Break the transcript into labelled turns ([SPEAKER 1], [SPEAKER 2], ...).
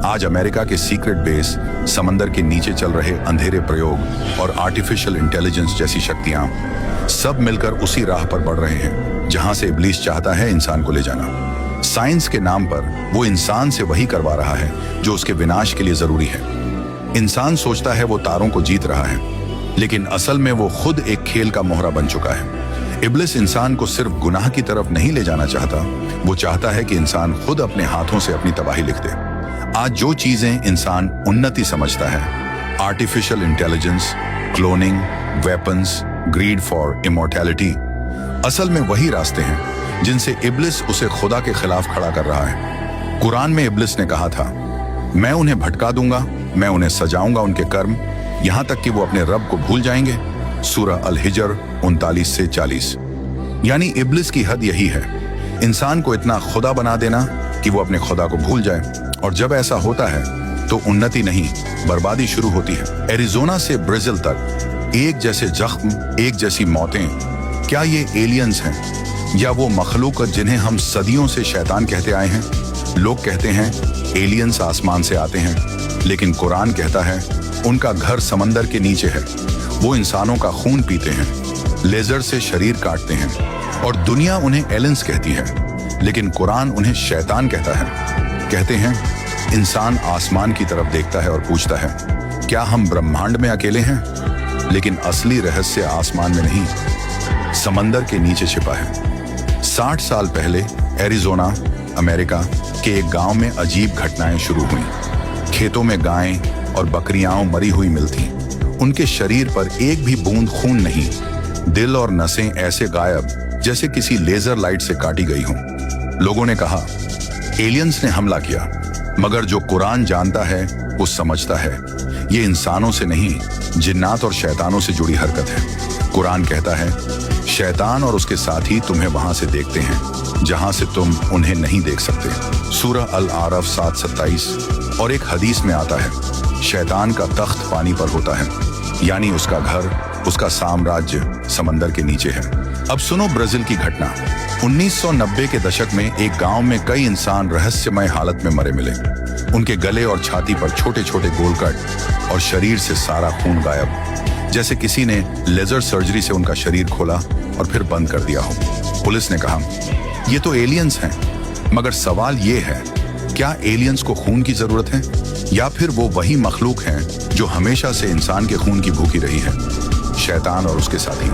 [SPEAKER 1] आज अमेरिका के secret base, समंदर के नीचे चल रहे अंधेरे प्रयोग और आर्टिफिशियल इंटेलिजेंस जैसी शक्तियां सब मिलकर उसी राह पर बढ़ रहे हैं जहां से इब्लीस चाहता है इंसान को ले जाना। साइंस के नाम पर वो इंसान से वही करवा रहा है जो उसके विनाश के लिए जरूरी है। इंसान सोचता है वो तारों को जीत रहा है, लेकिन असल में वो खुद एक खेल का मोहरा बन चुका है। इब्लिस इंसान को सिर्फ गुनाह की तरफ नहीं ले जाना चाहता, वो चाहता है कि इंसान खुद अपने हाथों से अपनी तबाही लिख दे। आज जो चीजें इंसान उन्नति समझता है, artificial intelligence, cloning, weapons, greed for immortality, असल में वही रास्ते हैं जिनसे इब्लिस उसे खुदा के खिलाफ खड़ा कर रहा है। कुरान में इब्लिस ने कहा था, मैं उन्हें भटका दूंगा, मैं उन्हें सजाऊंगा उनके कर्म, यहां तक कि वो अपने रब को भूल जाएंगे। सूरह अल-हिजर 39 से 40। यानी इब्लिस की हद यही है, इंसान को इतना खुदा बना देना कि वो अपने खुदा को भूल जाए। और जब ऐसा होता है तो उन्नति नहीं, बर्बादी शुरू होती है। एरिजोना से ब्राजील तक एक जैसे जख्म, एक जैसी मौतें। क्या ये एलियंस हैं या वो मखलूक जिन्हें हम सदियों से शैतान कहते आए हैं? लोग कहते हैं एलियंस आसमान से आते हैं, लेकिन कुरान कहता है उनका घर समंदर के नीचे है। वो इंसानों का खून पीते हैं, लेजर से शरीर काटते हैं और दुनिया उन्हें एलियंस कहती है, लेकिन कुरान उन्हें शैतान कहता है। कहते हैं इंसान आसमान की तरफ देखता है और पूछता है, क्या हम ब्रह्मांड में अकेले हैं? लेकिन असली रहस्य आसमान में नहीं, समंदर के नीचे छिपा है। 60 साल पहले एरिजोना, अमेरिका के एक गांव में अजीब घटनाएं शुरू हुई। खेतों में गायें और बकरियां मरी हुई मिलती, उनके शरीर पर एक भी बूंद खून नहीं, दिल और नसें ऐसे गायब जैसे किसी लेजर लाइट से काटी गई हों। लोगों ने कहा एलियंस ने हमला किया, मगर जो कुरान जानता है वो समझता है ये इंसानों से नहीं, जिन्नात और शैतानों से जुड़ी हरकत है। कुरान कहता है शैतान और उसके साथी तुम्हें वहां से देखते हैं जहां से तुम उन्हें नहीं देख सकते। सूरह अल-आरफ 7:27। और एक हदीस में आता है शैतान का तख्त पानी पर होता है, यानी उसका घर, उसका साम्राज्य समंदर के नीचे है। अब सुनो ब्राजील की घटना। 1990 के दशक में एक गांव में कई इंसान रहस्यमय हालत में मरे मिले। उनके गले और छाती पर छोटे छोटे गोल कट और शरीर से सारा खून गायब, जैसे किसी ने लेजर सर्जरी से उनका शरीर खोला और फिर बंद कर दिया हो। पुलिस ने कहा ये तो एलियंस हैं, मगर सवाल ये है, क्या एलियंस को खून की जरूरत है या फिर वो वही मखलूक हैं जो हमेशा से इंसान के खून की भूखी रही है, शैतान और उसके साथी?